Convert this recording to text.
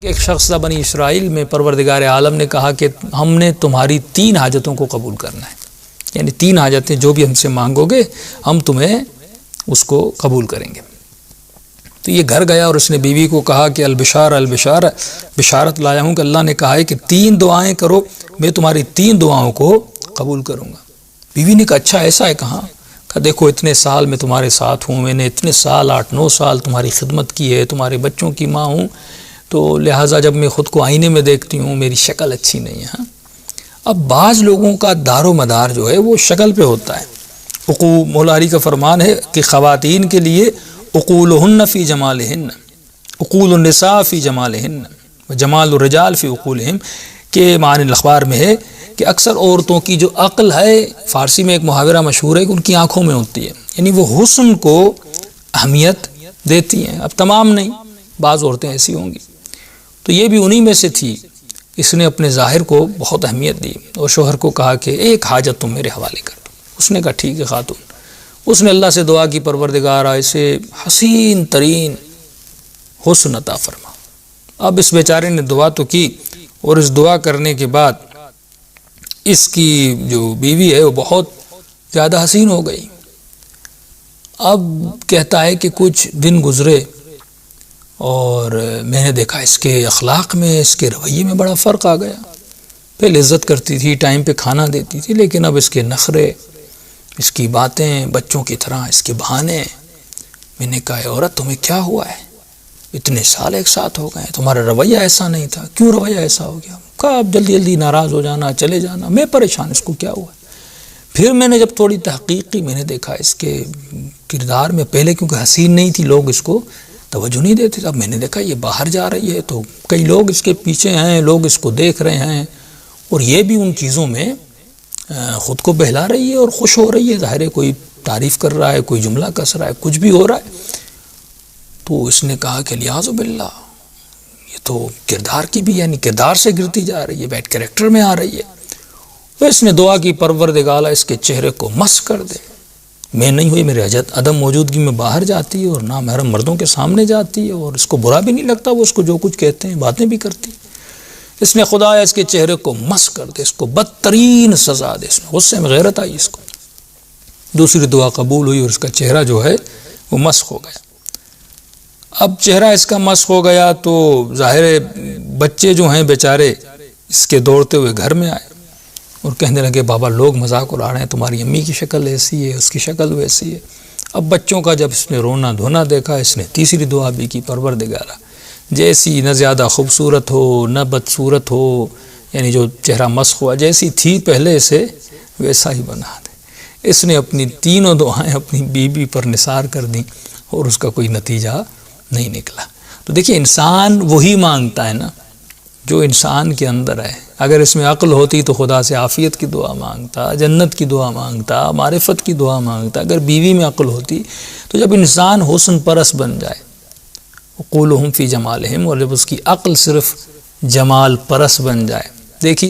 ایک شخص تھا بنی اسرائیل میں، پروردگار عالم نے کہا کہ ہم نے تمہاری 3 حاجتوں کو قبول کرنا ہے، یعنی 3 حاجتیں جو بھی ہم سے مانگو گے ہم تمہیں اس کو قبول کریں گے۔ تو یہ گھر گیا اور اس نے بیوی کو کہا کہ البشار البشار، بشارت لایا ہوں کہ اللہ نے کہا ہے کہ 3 دعائیں کرو، میں تمہاری 3 دعاؤں کو قبول کروں گا۔ بیوی نے کہا اچھا ایسا ہے کہاں؟ کہا دیکھو اتنے سال میں تمہارے ساتھ ہوں، میں نے اتنے سال 8-9 سال تمہاری خدمت کی ہے، تمہارے بچوں کی ماں ہوں، تو لہٰذا جب میں خود کو آئینے میں دیکھتی ہوں میری شکل اچھی نہیں ہے۔ اب بعض لوگوں کا دار و مدار جو ہے وہ شکل پہ ہوتا ہے۔ مولا علی کا فرمان ہے کہ خواتین کے لیے عقولہن فی جمالہن، عقول النساء فی جمالہن وجمال الرجال فی عقولہم، کہ معنی الاخبار میں ہے کہ اکثر عورتوں کی جو عقل ہے، فارسی میں ایک محاورہ مشہور ہے کہ ان کی آنکھوں میں ہوتی ہے، یعنی وہ حسن کو اہمیت دیتی ہیں۔ اب تمام نہیں، بعض عورتیں ایسی ہوں گی، تو یہ بھی انہی میں سے تھی۔ اس نے اپنے ظاہر کو بہت اہمیت دی اور شوہر کو کہا کہ ایک حاجت تم میرے حوالے کر دو۔ اس نے کہا ٹھیک ہے خاتون۔ اس نے اللہ سے دعا کی پروردگارا اسے حسین ترین حسن عطا فرما۔ اب اس بیچارے نے دعا تو کی، اور اس دعا کرنے کے بعد اس کی جو بیوی ہے وہ بہت زیادہ حسین ہو گئی۔ اب کہتا ہے کہ کچھ دن گزرے اور میں نے دیکھا اس کے اخلاق میں، اس کے رویے میں بڑا فرق آ گیا۔ پہلے عزت کرتی تھی، ٹائم پہ کھانا دیتی تھی، لیکن اب اس کے نخرے، اس کی باتیں بچوں کی طرح، اس کے بہانے۔ میں نے کہا عورت تمہیں کیا ہوا ہے؟ اتنے سال ایک ساتھ ہو گئے، تمہارا رویہ ایسا نہیں تھا، کیوں رویہ ایسا ہو گیا؟ کہا اب جلدی جلدی ناراض ہو جانا، چلے جانا، میں پریشان، اس کو کیا ہوا ہے؟ پھر میں نے جب تھوڑی تحقیق کی، میں نے دیکھا اس کے کردار میں، پہلے کیونکہ حسین نہیں تھی لوگ اس کو توجہ نہیں دیتے تھے، اب میں نے دیکھا یہ باہر جا رہی ہے تو کئی لوگ اس کے پیچھے ہیں، لوگ اس کو دیکھ رہے ہیں، اور یہ بھی ان چیزوں میں خود کو بہلا رہی ہے اور خوش ہو رہی ہے۔ ظاہر ہے کوئی تعریف کر رہا ہے، کوئی جملہ کس رہا ہے، کچھ بھی ہو رہا ہے۔ تو اس نے کہا کہ لیاذ باللہ، یہ تو کردار کی بھی، یعنی کردار سے گرتی جا رہی ہے، بیڈ کریکٹر میں آ رہی ہے۔ تو اس نے دعا کی پروردگارا اس کے چہرے کو مس کر دے۔ میں نہیں ہوئی، میرے عدم موجودگی میں باہر جاتی ہے اور نامحرم مردوں کے سامنے جاتی ہے، اور اس کو برا بھی نہیں لگتا، وہ اس کو جو کچھ کہتے ہیں باتیں بھی کرتی۔ اس نے خدایا اس کے چہرے کو مس کر دے، اس کو بدترین سزا دے۔ اس میں غصے میں غیرت آئی اس کو۔ دوسری دعا قبول ہوئی اور اس کا چہرہ جو ہے وہ مسخ ہو گیا۔ اب چہرہ اس کا مسخ ہو گیا تو ظاہر بچے جو ہیں بیچارے اس کے دوڑتے ہوئے گھر میں آئے اور کہنے لگے بابا لوگ مذاق اڑا رہے ہیں، تمہاری امی کی شکل ایسی ہے، اس کی شکل ویسی ہے۔ اب بچوں کا جب اس نے رونا دھونا دیکھا، اس نے تیسری دعا بھی کی، پروردگارا جیسی نہ زیادہ خوبصورت ہو نہ بدصورت ہو، یعنی جو چہرہ مسخ ہوا جیسی تھی پہلے سے ویسا ہی بنا دے۔ اس نے اپنی 3 دعائیں اپنی بیوی پر نثار کر دیں اور اس کا کوئی نتیجہ نہیں نکلا۔ تو دیکھیے انسان وہی مانگتا ہے نا جو انسان کے اندر ہے۔ اگر اس میں عقل ہوتی تو خدا سے عافیت کی دعا مانگتا، جنت کی دعا مانگتا، معرفت کی دعا مانگتا۔ اگر بیوی میں عقل ہوتی تو جب انسان حسن پرست بن جائے، عقولہم فی جمالہم، اور جب اس کی عقل صرف جمال پرست بن جائے، دیکھیے